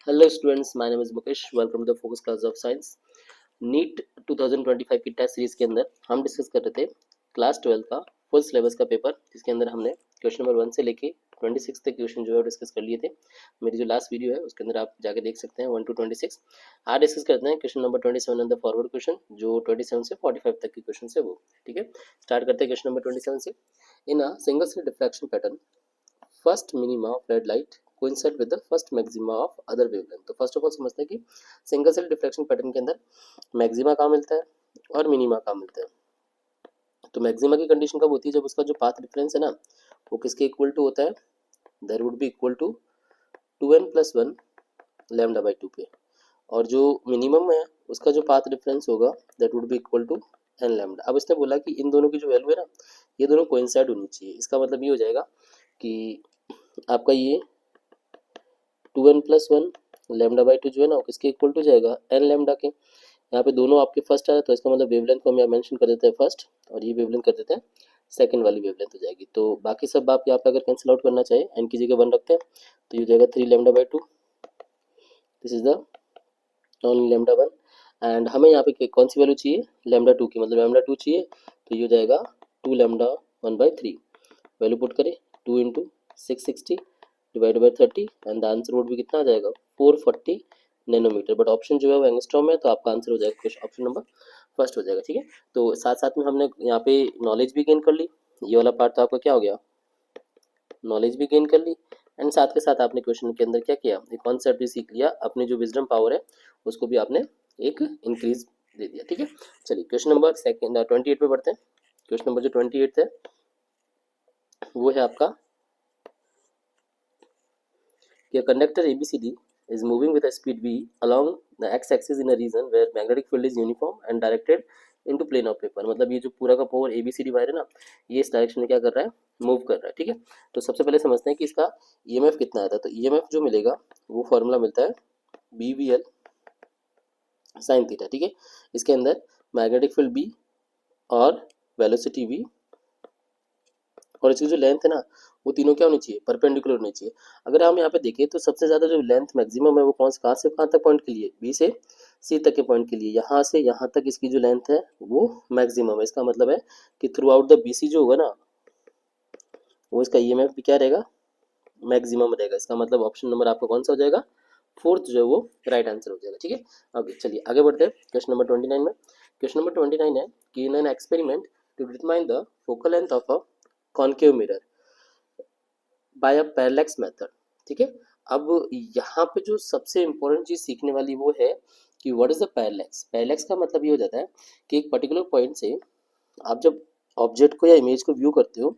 Hello students, my name is Mukesh. Welcome to the focus class of science. NEET 2025 की test series के अंदर हम discuss कर रहे थे क्लास 12 का फुल सिलेबस का पेपर, जिसके अंदर हमने क्वेश्चन नंबर 1 से लेके 26 तक क्वेश्चन जो है डिस्कस कर लिए थे। मेरी जो लास्ट वीडियो है उसके अंदर आप जाके देख सकते हैं 1 to 26। आज डिस्कस करते हैं question number 27 and the forward question, जो 27 से 45 तक के क्वेश्चन है वो। ठीक है, स्टार्ट करते हैं क्वेश्चन नंबर 27 से। In a single slit diffraction pattern, first minima of red light coincide with the first maxima of other wavelength. तो फर्स्ट ऑफ ऑल समझते हैं कि सिंगल सेल डिफ्रैक्शन पैटर्न के अंदर मैक्सिमा कहाँ मिलता है और मिनिमा कहाँ मिलता है। तो मैक्सिमा की कंडीशन कब होती है? जब उसका जो पाथ डिफरेंस है ना वो किसके इक्वल टू होता है? There would be equal to 2n+1 lambda by 2 पे। और जो मिनिमम है उसका जो पाथ डिफरेंस होगा that would be equal to n lambda. अब इसने बोला कि इन दोनों की जो वैल्यू है ना ये दोनों कोइंसाइड होनी चाहिए। इसका मतलब ये हो जाएगा कि आपका ये 2n+1 लैम्डा बाई 2 जो है ना वो किसके इक्वल टू जाएगा? n लैम्डा के। यहाँ पे दोनों आपके फर्स्ट आया तो इसका मतलब वेवलेंथ को हम यहाँ मेंशन कर देते हैं फर्स्ट, और ये वेवलेंथ कर देते हैं सेकंड वाली वेवलेंथ हो जाएगी। तो बाकी सब आप यहाँ पे अगर कैंसिल आउट करना चाहे n की जगह 1 रखते हैं तो ये हो जाएगा 3 lambda by 2। This is the only lambda 1। And हमें यहाँ पे कौन सी वैल्यू चाहिए? लैम्डा 2 की, मतलब लैम्डा 2 चाहिए। तो ये हो जाएगा 2 लैम्डा 1/3। वैल्यू पुट करें 2 into 660 divide by 30 and the answer would भी कितना आ जाएगा? 440 नैनोमीटर। बट ऑप्शन जो है वो एंगस्ट्रॉम में है, तो आपका आंसर हो जाएगा क्वेश्चन ऑप्शन नंबर फर्स्ट हो जाएगा। ठीक है, तो साथ साथ में हमने यहाँ पे नॉलेज भी गेन कर ली। ये वाला पार्ट तो आपका क्या हो गया? नॉलेज भी गेन कर ली। एंड साथ के साथ आपने क्वेश्चन के अंदर क्या किया? एक कॉन्सेप्ट भी सीख लिया। अपनी जो विजडम पावर है उसको भी आपने एक इंक्रीज दे दिया। ठीक है, चलिए क्वेश्चन नंबर सेकंड 28 पे बढ़ते हैं। क्वेश्चन नंबर जो 28 है वो है आपका कि a conductor ABCD is moving with a speed v along the x-axis in a region where magnetic field is uniform and directed into plane of paper। मतलब ये जो पूरा का पावर ABCD वायर है ना ये इस डायरेक्शन में क्या कर रहा है? मूव कर रहा है। ठीक है, तो सबसे पहले समझते हैं कि इसका EMF कितना आता है। तो EMF जो मिलेगा वो फॉर्मूला मिलता है BVL साइन थीटा। ठीक है, इसके अंदर मैग्नेटिक फील्ड B और वेलोसिटी V और इसकी जो लेंथ है ना वो तीनों क्या होनी चाहिए? परपेंडिकुलर होनी चाहिए। अगर हम यहाँ पे देखें तो सबसे ज़्यादा जो लेंथ मैक्सिमम है वो कहाँ से कहाँ तक पॉइंट के लिए? बी से सी तक के पॉइंट के लिए। यहाँ से यहाँ तक इसकी जो लेंथ है वो मैक्सिमम है। इसका मतलब है कि थ्रू आउट द BC जो होगा ना वो इसका EMF भी क्या रहेगा? मैक्सिमम रहेगा। इसका मतलब ऑप्शन नंबर आपका कौन सा हो जाएगा? फोर्थ जो है वो राइट आंसर हो जाएगा। ठीक है, ओके चलिए आगे बढ़ते हैं क्वेश्चन नंबर 29 में। क्वेश्चन नंबर 29 है कि in an experiment to determine the focal length of a concave mirror by a parallax method. ठीक है, अब यहाँ पे जो सबसे इम्पोर्टेंट चीज़ सीखने वाली वो है कि what is the parallax. Parallax का मतलब ये हो जाता है कि एक पर्टिकुलर पॉइंट से आप जब ऑब्जेक्ट को या इमेज को व्यू करते हो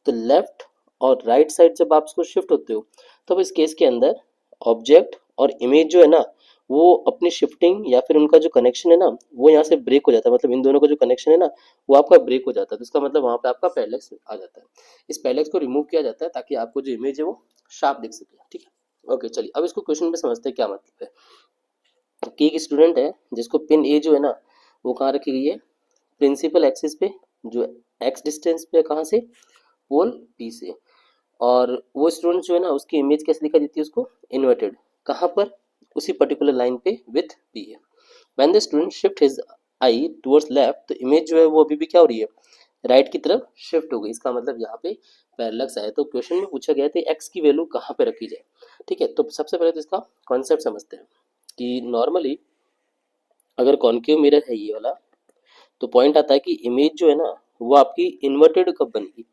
तो लेफ्ट और राइट साइड जब आप उसको शिफ्ट होते हो तब इस केस के अंदर ऑब्जेक्ट और इमेज जो है ना वो अपनी शिफ्टिंग या फिर उनका जो कनेक्शन है ना वो यहाँ से ब्रेक हो जाता है। मतलब इन दोनों का जो कनेक्शन है ना वो आपका ब्रेक हो जाता है। तो इसका मतलब वहाँ पे आपका पैरेलैक्स आ जाता है। इस पैरेलैक्स को रिमूव किया जाता है ताकि आपको जो इमेज है वो शार्प दिख सके। ठीक है, ओके चलिए अब इसको क्वेश्चन में समझते हैं क्या मतलब है। कि एक स्टूडेंट है जिसको पिन ए जो है ना वो कहाँ रखी गई है? प्रिंसिपल एक्सिस पे, जो एक्स डिस्टेंस पे, कहाँ से? पोल पी से। और वो स्टूडेंट जो है ना उसकी इमेज कैसे दिखाई देती है उसको? इन्वर्टेड। कहाँ पर? उसी पर्टिकुलर लाइन पे विथ पी है। When the student shift his I towards left तो इमेज जो है वो अभी भी क्या हो रही है? राइट की तरफ शिफ्ट हो गई। इसका मतलब यहाँ पे पैरेलैक्स आया। तो क्वेश्चन में पूछा गया था एक्स की वैल्यू कहाँ पे रखी जाए। ठीक है, तो सबसे पहले तो इसका कॉन्सेप्ट समझते हैं कि नॉर्मली अगर कॉन्केव मिरर है ये वाला तो पॉइंट आता है कि इमेज जो है ना वो आपकी इन्वर्टेड कब बनेगी।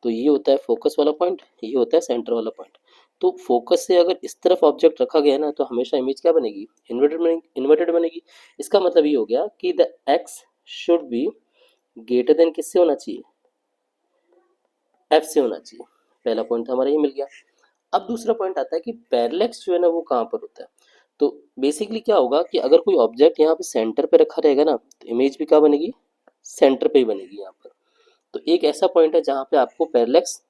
तो ये होता है फोकस वाला पॉइंट, ये होता है सेंटर वाला पॉइंट। तो फोकस से अगर इस तरफ ऑब्जेक्ट रखा गया ना तो हमेशा इमेज क्या बनेगी? इन्वर्टेड बनेगी। इसका मतलब ये हो गया कि the X should be greater than किससे होना चाहिए? एफ से होना चाहिए। पहला पॉइंट हमारा ये मिल गया। अब दूसरा पॉइंट आता है कि पैरेलैक्स जो है ना वो कहाँ पर होता है। तो बेसिकली क्या होगा कि अगर कोई ऑब्जेक्ट यहाँ पे सेंटर पे रखा रहेगा ना तो इमेज भी क्या बनेगी? सेंटर पे ही बनेगी यहाँ पर। तो एक ऐसा पॉइंट है जहाँ पे आपको पैरेलैक्स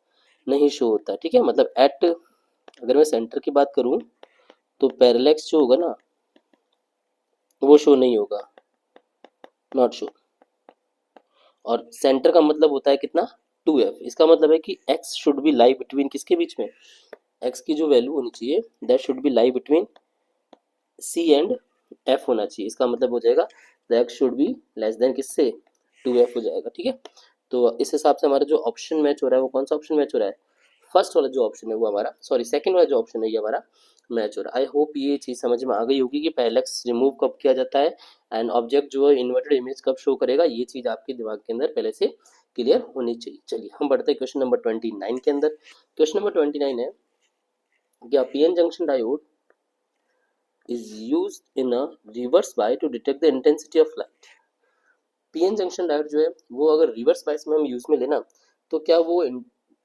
नहीं शो होता। ठीक है, मतलब एट, अगर मैं सेंटर की बात करूँ तो पैरेलैक्स जो होगा ना वो शो नहीं होगा, नॉट शो। और सेंटर का मतलब होता है कितना? 2f। इसका मतलब है कि x should be lie between किसके बीच में? x की जो वैल्यू होनी चाहिए that should be lie between C and F होना चाहिए। इसका मतलब हो जाएगा the X should be less than किससे 2f हो जाएगा। ठीक है, तो इस हिसाब से हमारा जो ऑप्शन मैच हो रहा है वो कौन सा ऑप्शन मैच हो रहा है, फर्स्ट वाला जो ऑप्शन है वो हमारा, सॉरी सेकंड वाला जो ऑप्शन है ये हमारा मैच हो रहा है। आई होप ये चीज़ समझ में आ गई होगी कि पैरेलैक्स रिमूव कब किया जाता है एंड ऑब्जेक्ट जो है इन्वर्टेड इमेज कब शो करेगा, ये चीज़ आपके दिमाग के अंदर पहले से क्लियर होनी चाहिए। चलिए हम बढ़ते हैं क्वेश्चन नंबर 29 के अंदर। क्वेश्चन नंबर 29 है कि PN junction diode is used in a reverse bias to detect the intensity of light। PN junction diode जो है वो अगर रिवर्स बायस में हम यूज में लेना तो क्या वो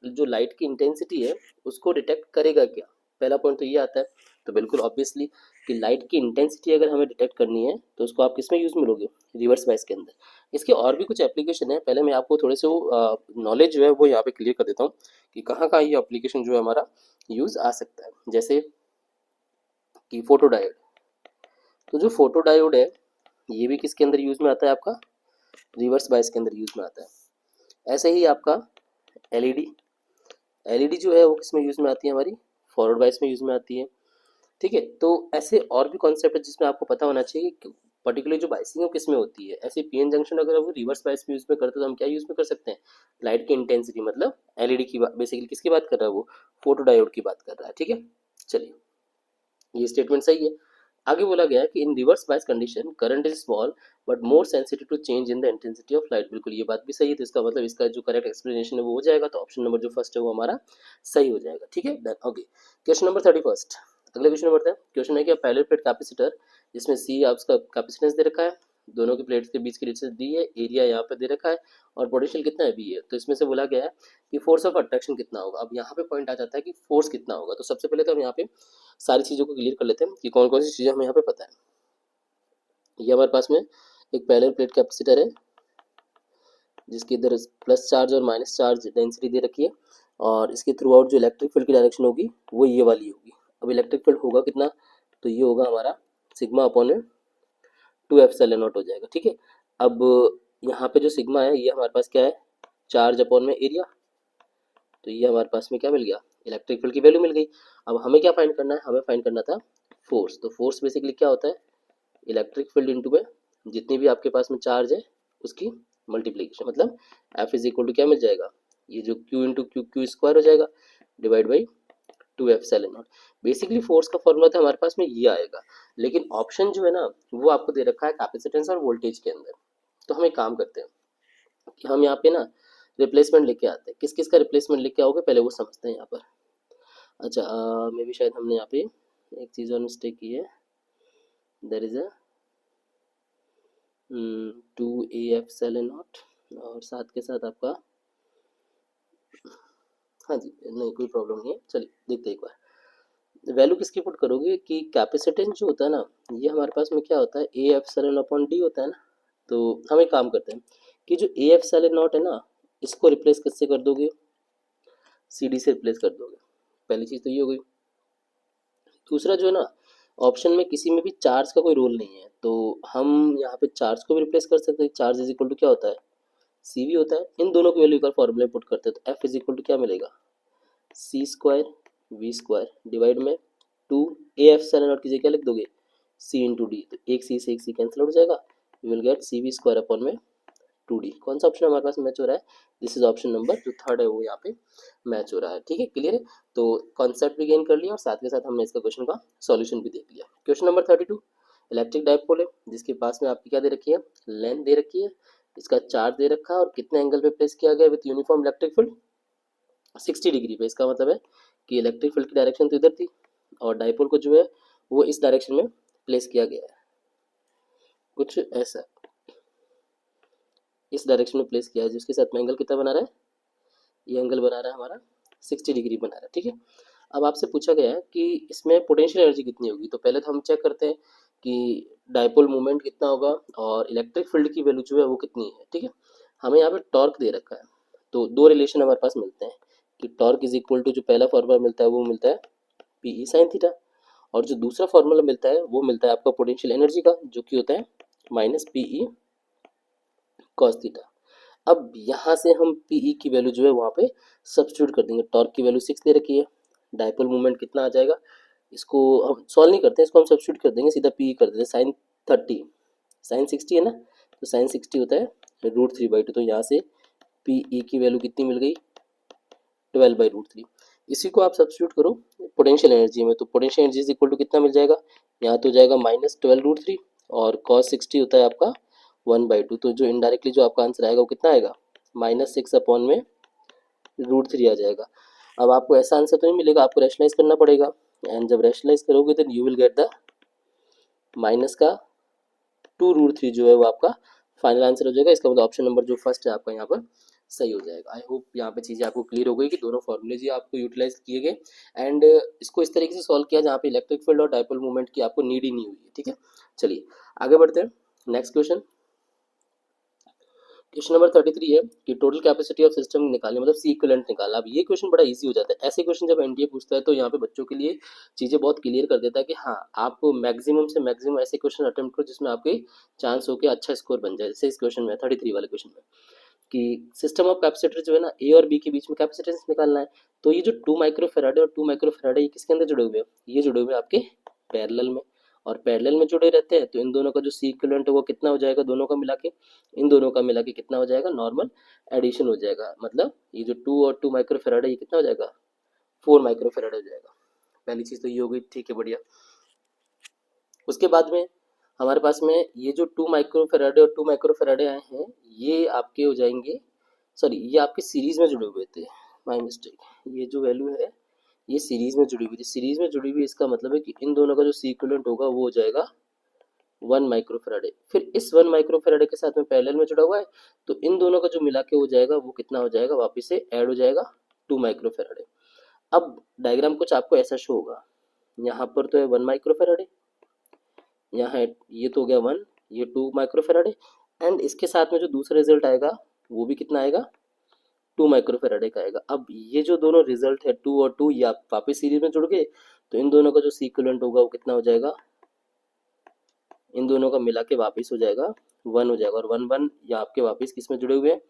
जो लाइट की इंटेंसिटी है उसको डिटेक्ट करेगा क्या, पहला पॉइंट तो ये आता है। तो बिल्कुल ऑब्वियसली कि लाइट की इंटेंसिटी अगर हमें डिटेक्ट करनी है तो उसको आप किस में यूज में लोगे, रिवर्स बायस के अंदर। इसके और भी कुछ एप्लीकेशन है, पहले मैं आपको थोड़े से नॉलेज जो है वो यहाँ पे क्लियर कर देता हूँ कि कहाँ कहाँ ये एप्लीकेशन जो है हमारा यूज आ सकता है। जैसे कि फोटो डायोड, तो जो फोटो डायोड है ये भी किसके अंदर यूज में आता है, आपका रिवर्स बायस के अंदर यूज में आता है। ऐसे ही आपका एलईडी, एलईडी जो है वो किस में यूज में आती है, हमारी फॉरवर्ड बायस में यूज में आती है। ठीक है, तो ऐसे और भी कॉन्सेप्ट है जिसमें आपको पता होना चाहिए कि पर्टिकुलर जो बाइसिंग है वो किस में होती है। ऐसे पीएन जंक्शन अगर वो रिवर्स बायस में यूज में करते तो हम क्या यूज में कर सकते हैं, लाइट की इंटेंसिटी, मतलब एलईडी की बेसिकली किसकी बात कर रहा है वो, फोटो डायोड की बात कर रहा है। ठीक है, चलिए ये स्टेटमेंट सही है। आगे बोला गया है कि in reverse bias condition current is small but more sensitive to change in the intensity of light. बिल्कुल ये बात भी सही है, तो इसका मतलब इसका जो करेक्ट एक्सप्लेनेशन है वो हो जाएगा, तो ऑप्शन नंबर जो फर्स्ट है वो हमारा सही हो जाएगा। ठीक है, डन। ओके, क्वेश्चन नंबर 31, अगले क्वेश्चन नंबर है। क्वेश्चन है कि पैरेलल प्लेट कैपेसिटर जिसमें सी आपका कैपेसिटेंस दे रखा है, दोनों की प्लेट्स के बीच की डिस्टेंस दी है, एरिया यहाँ पे दे रखा है और पोटेंशियल कितना है बी है। तो इसमें से बोला गया है कि फोर्स ऑफ अट्रैक्शन कितना होगा। अब यहाँ पे पॉइंट आ जाता है कि फोर्स कितना होगा। तो सबसे पहले तो हम यहाँ पे सारी चीज़ों को क्लियर कर लेते हैं कि कौन कौन सी चीज़ें हमें यहाँ पे पता है। ये हमारे पास में एक पैरेलल प्लेट कैपेसिटर है जिसके इधर प्लस चार्ज और माइनस चार्ज डेंसिटी दे रखी है और इसके थ्रू आउट जो इलेक्ट्रिक फील्ड की डायरेक्शन होगी वो ये वाली होगी। अब इलेक्ट्रिक फील्ड होगा कितना, तो ये होगा हमारा सिग्मा अपॉन में 2 एप्सिलॉन नॉट हो जाएगा। ठीक है, अब यहाँ पे जो सिग्मा है ये हमारे पास क्या है, चार्ज अपॉन में एरिया, तो ये हमारे पास में क्या मिल गया, इलेक्ट्रिक फील्ड की वैल्यू मिल गई। अब हमें क्या फाइंड करना है, हमें फाइंड करना था फोर्स। तो फोर्स बेसिकली क्या होता है, इलेक्ट्रिक फील्ड इंटू में जितनी भी आपके पास में चार्ज है उसकी मल्टीप्लीकेशन, मतलब एफ इज इक्वल टू क्या मिल जाएगा, ये जो Q into Q Q square हो जाएगा divide by 2 epsilon not. Basically force का फॉर्मूला तो हमारे पास में ये आएगा, लेकिन ऑप्शन जो है ना वो आपको दे रखा है कैपेसिटेंस और वोल्टेज के अंदर। तो हम एक काम करते हैं कि हम यहाँ पे ना रिप्लेसमेंट लेके आते हैं। किस किस का रिप्लेसमेंट लेके आओगे पहले वो समझते हैं यहाँ पर। अच्छा, मे भी शायद हमने यहाँ पे एक चीज़ और मिस्टेक की है, there is a 2 epsilon naught और साथ के साथ आपका, हाँ जी नहीं कोई प्रॉब्लम नहीं है। चलिए देखते हैं एक बार वैल्यू किसकी पुट करोगे कि कैपेसिटेंस जो होता है ना ये हमारे पास में क्या होता है, ए एप्सिलॉन अपॉन डी होता है ना। तो हम एक काम करते हैं कि जो ए एप्सिलॉन नॉट है ना इसको रिप्लेस किससे कर दोगे, सी डी से रिप्लेस कर दोगे। पहली चीज़ तो ये हो गई। दूसरा जो है ना ऑप्शन में किसी में भी चार्ज का कोई रोल नहीं है, तो हम यहाँ पे चार्ज को भी रिप्लेस कर सकते हैं। चार्ज इज इक्वल टू क्या होता है, सी वी होता है। इन दोनों की वैल्यू का फॉर्मूला पुट करते हैं तो एफ इज इक्वल टू क्या मिलेगा, सी स्क्वायर वी स्क्वायर डिवाइड में 2 एप्सिलॉन नॉट की जगह लिख दोगे सी इंटू डी, तो एक सी से एक सी कैंसिल हो जाएगा, you will get C V square upon में 2d। कौन सा ऑप्शन हमारे पास मैच हो रहा है, दिस इज ऑप्शन नंबर जो थर्ड है वो यहाँ पे मैच हो रहा है। ठीक है, क्लियर है। तो कॉन्सेप्ट भी गेन कर लिया और साथ के साथ हमने इसका क्वेश्चन का सॉल्यूशन भी देख लिया। क्वेश्चन नंबर 32, इलेक्ट्रिक डायपोल है जिसके पास में आपकी क्या दे रखी है, लेंथ दे रखी है, इसका चार्ज दे रखा है और कितने एंगल पे प्लेस किया गया with uniform electric field 60 degree पे। इसका मतलब है कि इलेक्ट्रिक फील्ड की डायरेक्शन तो इधर थी और डायपोल को जो है वो इस डायरेक्शन में प्लेस किया गया है, कुछ ऐसा इस डायरेक्शन में प्लेस किया है, जिसके साथ में एंगल कितना बना रहा है, ये एंगल बना रहा है हमारा 60 डिग्री बना रहा है। ठीक है, अब आपसे पूछा गया है कि इसमें पोटेंशियल एनर्जी कितनी होगी। तो पहले तो हम चेक करते हैं कि डायपोल मोमेंट कितना होगा और इलेक्ट्रिक फील्ड की वैल्यू जो है वो कितनी है। ठीक है, हमें यहाँ पे टॉर्क दे रखा है, तो दो रिलेशन हमारे पास मिलते हैं कि टॉर्क इज इक्वल टू जो पहला फॉर्मूला मिलता है वो मिलता है पी ई साइन थीटा, और जो दूसरा फॉर्मूला मिलता है वो मिलता है आपका पोटेंशियल एनर्जी का जो कि होता है minus P E cos theta. अब यहाँ से हम पीई की वैल्यू जो है वहाँ पे सब्स्टिट्यूट कर देंगे। टॉर्क की वैल्यू 6 दे रखी है, डायपोल मूवमेंट कितना आ जाएगा, इसको हम सॉल्व नहीं करते हैं, इसको हम सब्स्टिट्यूट कर देंगे, सीधा पी कर देते हैं। साइन 30 साइन 60 है ना, तो साइन 60 होता है √3/2। तो यहाँ से पी ई की वैल्यू कितनी मिल गई, 12/√3। इसी को आप सब्स्टिट्यूट करो पोटेंशियल एनर्जी में, तो potential energy is equal to कितना मिल जाएगा, यहाँ तो हो जाएगा -12√3 और cos 60 होता है आपका 1/2। तो जो इनडायरेक्टली जो आपका आंसर आएगा वो कितना आएगा, -6 अपॉन में √3 आ जाएगा। अब आपको ऐसा आंसर तो नहीं मिलेगा, आपको रैशनलाइज करना पड़ेगा, एंड जब रैशनलाइज करोगे then you will get the minus का 2√3 जो है वो आपका फाइनल आंसर हो जाएगा। इसका मतलब ऑप्शन नंबर जो फर्स्ट है आपका यहाँ पर सही हो जाएगा। आई होप यहाँ पे चीज़ें आपको क्लियर हो गई कि दोनों फॉर्मूले जी आपको यूटिलाइज किए गए, एंड इसको इस तरीके से सॉल्व किया जहाँ पे इलेक्ट्रिक फील्ड और डाइपोल मूवमेंट की आपको नीड ही नहीं हुई है। ठीक है, चलिए आगे बढ़ते हैं। नेक्स्ट क्वेश्चन, क्वेश्चन नंबर 33 है कि टोटल कैपेसिटी ऑफ सिस्टम निकालने, मतलब सी इक्विवेलेंट निकाला। अब ये क्वेश्चन बड़ा इजी हो जाता है, ऐसे क्वेश्चन जब एनडीए पूछता है तो यहाँ पे बच्चों के लिए चीज़ें बहुत क्लियर कर देता है कि हाँ आप मैक्सिमम से मैक्सिमम ऐसे क्वेश्चन अटेम्प्ट करो जिसमें आपके चांस हो के अच्छा स्कोर बन जाए। जैसे इस क्वेश्चन में 33 वाले क्वेश्चन में कि सिस्टम ऑफ कैपेसिटर जो है ना, ए और बी के बीच में कैपेसिटेंस निकालना है। तो ये जो 2 माइक्रोफेराडे और 2 माइक्रोफेराडे ये किसके अंदर जुड़े हुए हैं, ये जुड़े हुए हैं आपके पैरेलल में, और पैरेलल में जुड़े रहते हैं तो इन दोनों का जो सी इक्विवेलेंट है वो कितना हो जाएगा, दोनों का मिला के, इन दोनों का मिला के कितना हो जाएगा, नॉर्मल एडिशन हो जाएगा। मतलब ये जो 2 और 2 माइक्रोफेराडे ये कितना हो जाएगा, 4 माइक्रोफेराडे हो जाएगा। पहली चीज़ तो ये हो गई, ठीक है बढ़िया। उसके बाद में हमारे पास में ये जो 2 माइक्रोफेराडे और 2 माइक्रोफेराडे आए हैं, ये आपके हो जाएंगे, सॉरी ये आपके सीरीज में जुड़े हुए थे, माय मिस्टेक। ये जो वैल्यू है ये सीरीज में जुड़ी हुई थी, सीरीज में जुड़ी हुई, इसका मतलब है कि इन दोनों का जो सी इक्विवेलेंट होगा वो हो जाएगा 1 माइक्रोफेराडे। फिर इस 1 माइक्रोफेराडे के साथ में पैरेलल में जुड़ा हुआ है, तो इन दोनों का जो मिला के हो जाएगा वो कितना हो जाएगा, वापस से ऐड हो जाएगा 2 माइक्रोफेराडे। अब डायग्राम कुछ आपको ऐसा शो होगा, यहाँ पर तो है 1 माइक्रोफेराडे, यहाँ ये तो हो गया 1, ये 2 माइक्रोफेराडे, एंड इसके साथ में जो दूसरा रिजल्ट आएगा वो भी कितना आएगा, 2 माइक्रोफेराडे का आएगा। अब ये जो दोनों रिजल्ट है 2 और 2 ये आप वापस सीरीज में जुड़ गए, तो इन दोनों का जो सी इक्विवेलेंट होगा वो कितना हो जाएगा, इन दोनों का मिला के वापिस हो जाएगा 1 हो जाएगा, और 1 1 ये आपके वापिस किस में जुड़े हुए हैं,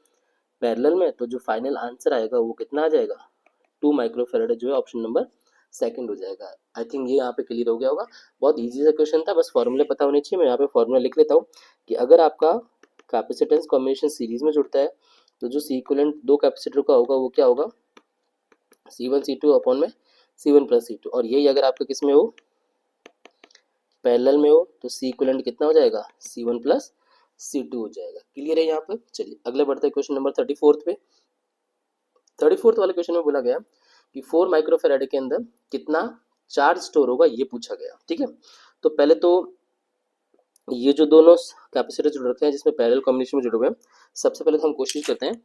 पैरेलल में। तो जो फाइनल आंसर आएगा वो कितना आ जाएगा, 2 माइक्रोफेराडे जो है ऑप्शन नंबर सेकंड हो जाएगा। आई थिंक ये यहाँ पे क्लियर हो गया होगा। बहुत इजी सा क्वेश्चन था, बस फॉर्मूले पता होने चाहिए। मैं यहाँ पे फॉर्मूला लिख लेता हूँ कि अगर आपका कैपेसिटेंस कॉम्बिनेशन सीरीज में जुड़ता है तो जो सी इक्विवेलेंट दो कैपेसिटर का होगा वो क्या होगा, C1 C2 अपॉन में C1 प्लस C2, और यही अगर आपका किस में हो, पैरेलल में हो, तो सी इक्विवेलेंट कितना हो जाएगा, C1 प्लस C2 हो जाएगा। क्लियर है यहाँ पे। चलिए अगले बढ़ते हैं क्वेश्चन नंबर 34 पे। 34 वाले क्वेश्चन में बोला गया कि 4 माइक्रोफेराडे के अंदर कितना चार्ज स्टोर होगा, ये पूछा गया। ठीक है, तो पहले तो ये जो दोनों कैपेसिटर जुड़ रखे हैं जिसमें पैरेलल कॉम्बिनेशन में जुड़े हुए हैं, सबसे पहले तो हम कोशिश करते हैं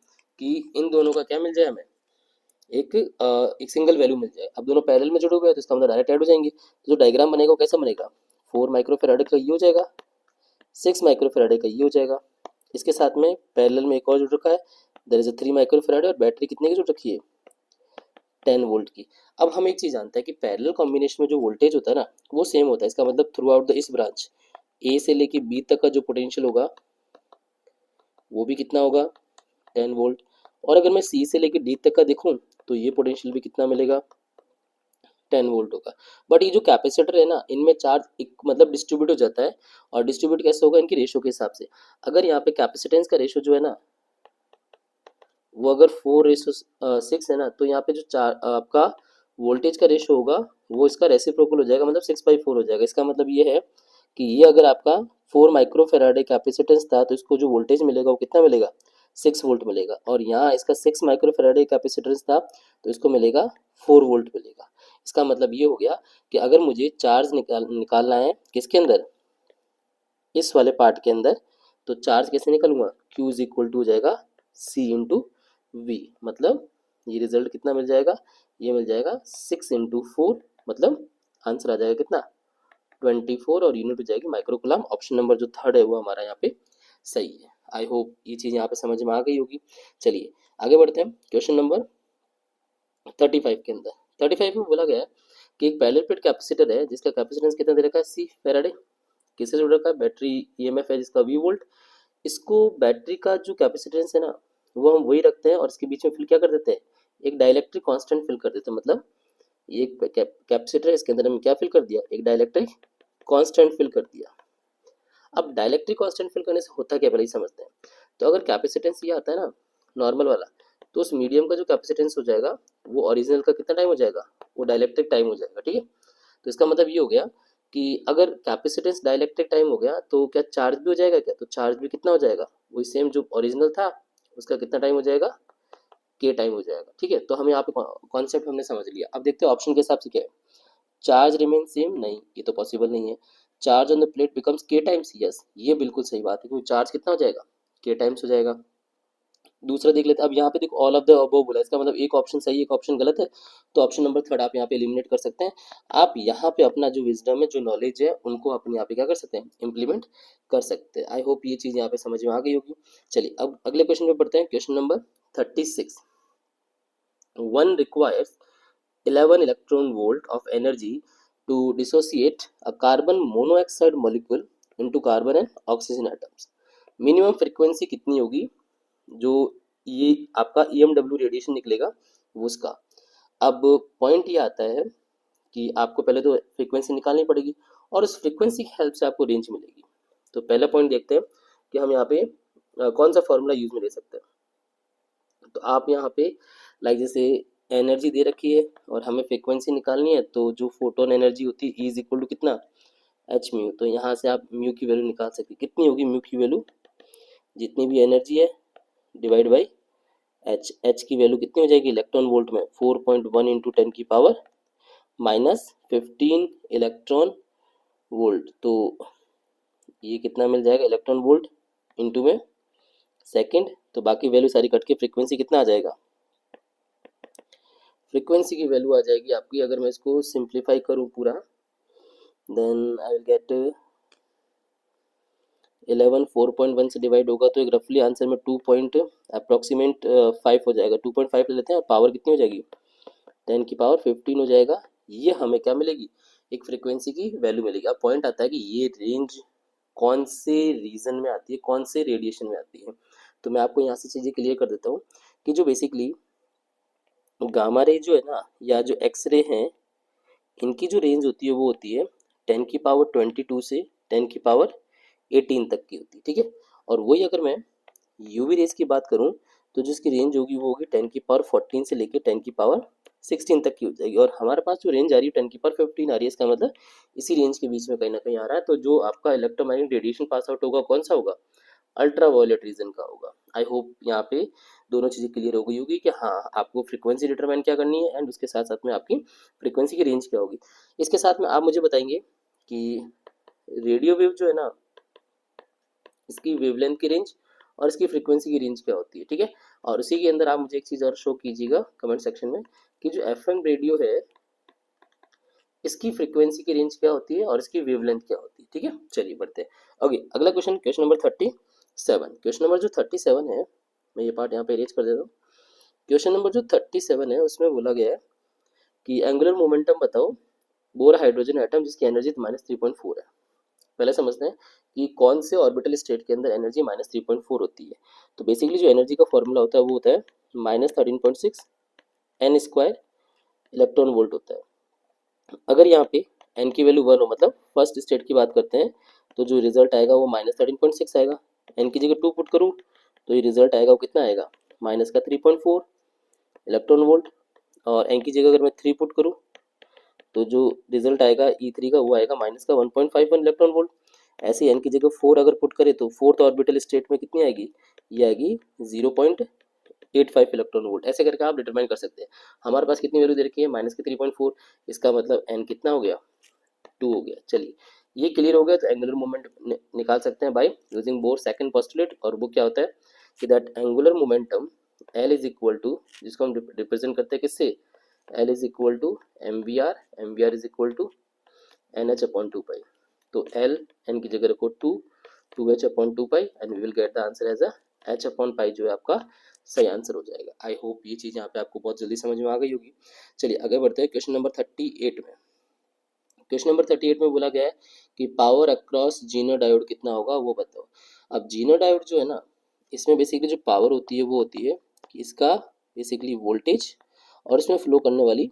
कि इन दोनों का क्या मिल जाए हमें, एक सिंगल वैल्यू मिल जाए। अब दोनों पैरेलल में जुड़े हुए हैं तो इसका मतलब डायरेक्ट ऐड हो जाएंगे। तो जो डायग्राम बनेगा वो कैसा बनेगा, 4 माइक्रोफेराडे का ये हो जाएगा, 6 माइक्रोफेराडे का ये हो जाएगा, इसके साथ में पैरेलल में एक और जुड़ रखा है, देयर इज अ 3 माइक्रोफेराडे, और बैटरी कितने की जुड़ रखी है, 10 वोल्ट की। अब हम एक चीज़ जानते हैं कि पैरेलल कॉम्बिनेशन में जो वोल्टेज होता है ना वो सेम होता है। इसका मतलब थ्रू आउट द इस ब्रांच ए से लेके बी तक का जो पोटेंशियल होगा वो भी कितना होगा, 10 वोल्ट। और अगर मैं सी से लेके डी तक का देखूं तो ये पोटेंशियल भी कितना मिलेगा, 10 वोल्ट होगा। बट ये जो कैपेसिटर है ना इनमें चार्ज एक मतलब डिस्ट्रीब्यूट हो जाता है, और डिस्ट्रीब्यूट कैसे होगा, इनकी रेशो के हिसाब से। अगर यहाँ पे कैपेसिटेंस का रेशो जो है ना वो अगर 4:6 है ना, तो यहाँ पे जो आपका वोल्टेज का रेशो होगा वो इसका रेसिप्रोकल हो जाएगा, मतलब 6/4 हो जाएगा। इसका मतलब ये है कि ये अगर आपका 4 माइक्रोफेराडे कैपेसिटेंस था तो इसको जो वोल्टेज मिलेगा वो कितना मिलेगा, 6 वोल्ट मिलेगा। और यहाँ इसका 6 माइक्रोफेराडे कैपेसिटेंस था तो इसको मिलेगा 4 वोल्ट मिलेगा। इसका मतलब ये हो गया कि अगर मुझे चार्ज निकालना है किसके अंदर, इस वाले पार्ट के अंदर, तो चार्ज कैसे निकालूंगा, Q इज इक्वल टू हो जाएगा C इंटू वी। मतलब ये रिजल्ट कितना मिल जाएगा, ये मिल जाएगा 6 इंटू 4, मतलब आंसर आ जाएगा कितना, 24, और यूनिट हो जाएगी माइक्रोकुलम। ऑप्शन नंबर जो थर्ड है वो हमारा यहाँ पे सही है। आई होप ये चीज़ यहाँ पे समझ में आ गई होगी। चलिए आगे बढ़ते हैं क्वेश्चन नंबर 35 के अंदर। 35 में बोला गया है कि एक पैरेलल प्लेट कैपेसिटर है जिसका कैपेसिटेंस कितना दे रखा है, C फैराडे। किससे जुड़ रखा है, बैटरी EMF है जिसका V वोल्ट। इसको बैटरी का जो कैपेसिटेंस है ना वो हम वही रखते हैं, और इसके बीच में फिल क्या कर देते हैं, एक डाइलेक्ट्रिक कांस्टेंट फिल कर देते हैं। मतलब ये एक कैपेसिटर है, इसके अंदर हमने क्या फिल कर दिया, एक डाइलेक्ट्रिक कांस्टेंट फिल कर दिया। अब डाइलेक्ट्रिक कांस्टेंट फिल करने से होता क्या, पहले ही समझते हैं। तो अगर कैपेसिटेंस ये आता है ना नॉर्मल वाला, तो उस मीडियम का जो कैपेसिटेंस हो जाएगा वो ओरिजिनल का कितना टाइम हो जाएगा, वो डाइलेक्ट्रिक टाइम हो जाएगा, ठीक है। तो इसका मतलब ये हो गया कि अगर कैपेसिटेंस डाइलेक्ट्रिक टाइम हो गया तो क्या चार्ज भी हो जाएगा क्या, तो चार्ज भी कितना हो जाएगा, वही सेम जो ओरिजिनल था उसका कितना टाइम हो जाएगा, के टाइम हो जाएगा, ठीक है। तो हम यहाँ पे कॉन्सेप्ट हमने समझ लिया। अब देखते हैं ऑप्शन के हिसाब से क्या है। चार्ज रिमेन सेम, नहीं ये तो पॉसिबल नहीं है। Charge on the plate becomes के टाइम्स, यस ये बिल्कुल सही बात है, क्योंकि चार्ज कितना हो जाएगा, के टाइम्स हो जाएगा। दूसरा देख लेते हैं। अब यहाँ पे देखो ऑल ऑफ द अबव बोला, इसका मतलब एक ऑप्शन सही एक ऑप्शन गलत है, तो ऑप्शन नंबर थर्ड आप यहाँ पे एलिमिनेट कर सकते हैं। आप यहाँ पे अपना जो विजडम है जो नॉलेज है उनको अपने यहाँ पे क्या कर सकते हैं, इम्प्लीमेंट कर सकते हैं। आई होप ये चीज़ यहाँ पे समझ में आ गई होगी। चलिए अब अगले क्वेश्चन पे बढ़ते हैं, question number 36। One requires 11 electron volt of energy to dissociate a carbon monoxide molecule into carbon and oxygen atoms। Minimum frequency कितनी होगी जो ये आपका EMW रेडिएशन निकलेगा वो उसका। अब पॉइंट ये आता है कि आपको पहले तो फ्रीक्वेंसी निकालनी पड़ेगी और उस फ्रीक्वेंसी की हेल्प से आपको रेंज मिलेगी। तो पहला पॉइंट देखते हैं कि हम यहाँ पे कौन सा फॉर्मूला यूज में ले सकते हैं। तो आप यहाँ पे लाइक जैसे एनर्जी दे रखी है और हमें फ्रीक्वेंसी निकालनी है, तो जो फोटोन एनर्जी होती है इज इक्वल टू कितना, एच म्यू। तो यहाँ से आप म्यू की वैल्यू निकाल सकते हैं, कितनी होगी म्यू की वैल्यू, जितनी भी एनर्जी है डिवाइड बाई एच। एच की वैल्यू कितनी हो जाएगी इलेक्ट्रॉन वोल्ट में, 4.1 इंटू 10 की पावर माइनस 15 इलेक्ट्रॉन वोल्ट। तो ये कितना मिल जाएगा इलेक्ट्रॉन वोल्ट इंटू में सेकेंड। तो बाकी वैल्यू सारी कट के फ्रीक्वेंसी कितना आ जाएगा, फ्रीक्वेंसी की वैल्यू आ जाएगी आपकी, अगर मैं इसको सिंप्लीफाई करूँ पूरा, देन आई विल गेट 11 4.1 से डिवाइड होगा तो एक रफली आंसर में 2 पॉइंट अप्रॉक्सीमेट 5 हो जाएगा। 2.5 ले लेते हैं और पावर कितनी हो जाएगी 10 की पावर 15 हो जाएगा। ये हमें क्या मिलेगी, एक फ्रीक्वेंसी की वैल्यू मिलेगी। अब पॉइंट आता है कि ये रेंज कौन से रीजन में आती है, कौन से रेडिएशन में आती है। तो मैं आपको यहाँ से चीज़ें क्लियर कर देता हूँ कि जो बेसिकली गामा रे जो है ना या जो एक्सरे हैं, इनकी जो रेंज होती है वो होती है 10 की पावर 22 से 10 की पावर 18 तक की होती है, ठीक है। और वही अगर मैं यूवी रेज की बात करूं तो जिसकी रेंज होगी वो होगी 10 की पावर 14 से लेकर 10 की पावर 16 तक की हो जाएगी। और हमारे पास जो रेंज आ रही है 10 की पावर 15 आ रही है, इसका मतलब इसी रेंज के बीच में कहीं ना कहीं आ रहा है। तो जो आपका इलेक्ट्रोमैग्नेटिक रेडिएशन पास आउट होगा कौन सा होगा, अल्ट्रा वायलेट रीजन का होगा। आई होप यहाँ पे दोनों चीज़ें क्लियर हो गई होगी कि हाँ आपको फ्रीक्वेंसी डिटरमाइन क्या करनी है एंड उसके साथ साथ में आपकी फ्रीक्वेंसी की रेंज क्या होगी। इसके साथ में आप मुझे बताएंगे कि रेडियो वेव जो है ना इसकी वेवलेंथ की रेंज और इसकी फ्रीक्वेंसी की रेंज क्या होती है, ठीक है। और उसी के अंदर आप मुझे एक चीज़ और शो कीजिएगा कमेंट सेक्शन में कि जो एफएम रेडियो है इसकी फ्रीक्वेंसी की रेंज क्या होती है और इसकी वेवलेंथ क्या होती है, ठीक है। चलिए बढ़ते हैं। ओके अगला question, question number 37। Question number जो 37 है, मैं ये पार्ट यहाँ पे अरेंज कर देता हूँ। क्वेश्चन नंबर जो 37 है उसमें बोला गया है कि एंगुलर मोमेंटम बताओ बोर हाइड्रोजन एटम जिसकी एनर्जी -3.4 है। पहले समझते हैं कि कौन से ऑर्बिटल स्टेट के अंदर एनर्जी -3.4 होती है। तो बेसिकली जो एनर्जी का फॉर्मूला होता है वो होता है -13.6 एन स्क्वायर इलेक्ट्रॉन वोल्ट होता है। अगर यहाँ पे एन की वैल्यू 1 हो, मतलब फर्स्ट स्टेट की बात करते हैं, तो जो रिजल्ट आएगा वो -13.6 आएगा। एन की जगह 2 पुट करूँ तो ये रिजल्ट आएगा वो कितना आएगा, माइनस का 3.4 इलेक्ट्रॉन वोल्ट। और एन की जगह अगर मैं 3 पुट करूँ तो जो रिजल्ट आएगा E3 का वो आएगा माइनस का 1.51 इलेक्ट्रॉन वोल्ट। ऐसे एन की जगह 4 अगर पुट करें तो फोर्थ ऑर्बिटल स्टेट में कितनी आएगी, ये आएगी 0.85 इलेक्ट्रॉन वोल्ट। ऐसे करके आप डिटरमाइन कर सकते हैं। हमारे पास कितनी वैल्यू दे रखी है, माइनस की 3.4, इसका मतलब एन कितना हो गया 2 हो गया। चलिए ये क्लियर हो गया। तो एंगुलर मोमेंट निकाल सकते हैं by using Bohr second postulate, और वो क्या होता है कि that angular momentum L is equal to, जिसको हम रिप्रेजेंट करते हैं किससे, L is equal to M V R is equal to N H upon 2 pi. तो एल एन की जगह रखो 2 H upon 2 pi and we will get the answer as a H upon pi, जो है आपका सही आंसर हो जाएगा। आई होप ये चीज़ यहाँ पे आपको बहुत जल्दी समझ में आ गई होगी। चलिए आगे बढ़ते हैं क्वेश्चन नंबर 38 में। क्वेश्चन नंबर 38 में बोला गया है कि पावर अक्रॉस जीनो डायोड कितना होगा वो बताओ। अब जीनो डायोड जो है ना, इसमें बेसिकली जो पावर होती है वो होती है कि इसका बेसिकली वोल्टेज और इसमें फ्लो करने वाली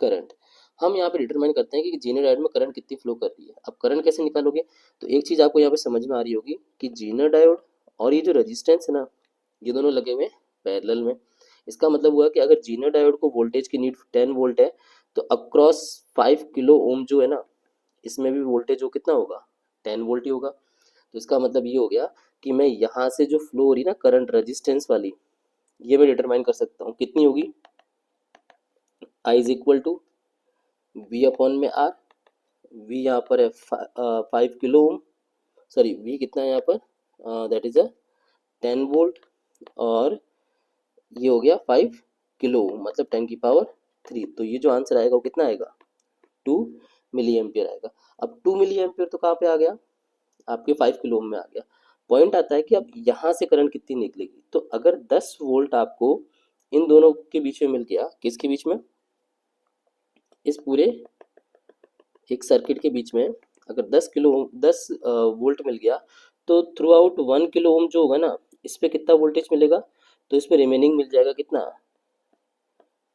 करंट। हम यहाँ पे डिटरमाइन करते हैं कि जीनर डायोड में करंट कितनी फ्लो कर रही है। अब करंट कैसे निकालोगे, तो एक चीज़ आपको यहाँ पे समझ में आ रही होगी कि जीनर डायोड और ये जो रेजिस्टेंस है ना, ये दोनों लगे हुए पैरेलल में। इसका मतलब हुआ कि अगर जीनर डायोड को वोल्टेज की नीड 10 वोल्ट है, तो अक्रॉस 5 किलो ओम जो है ना, इसमें भी वोल्टेज वो कितना होगा, 10 वोल्ट ही होगा। तो इसका मतलब ये हो गया कि मैं यहाँ से जो फ्लो हो रही ना करंट रेजिस्टेंस वाली, ये मैं डिटरमाइन कर सकता हूँ कितनी होगी, I is equal to V upon में आर। वी यहाँ पर है 5 किलो ओम, सॉरी वी कितना है यहाँ पर, दैट इज अ 10 वोल्ट, और ये हो गया 5 किलो ओम मतलब 10 की पावर 3। तो ये जो आंसर आएगा वो कितना आएगा, 2 मिली एम्पियर आएगा। अब 2 मिली एम्पियर तो कहाँ पे आ गया, आपके 5 किलो ओम में आ गया। पॉइंट आता है कि अब यहाँ से करंट कितनी निकलेगी, तो अगर 10 वोल्ट आपको इन दोनों के बीच में मिल गया, किसके बीच में, इस पूरे एक सर्किट के बीच में अगर 10 वोल्ट मिल गया, तो थ्रू आउट 1 किलो ओम जो होगा ना, इस पे कितना वोल्टेज मिलेगा, तो इस पे रिमेनिंग मिल जाएगा कितना,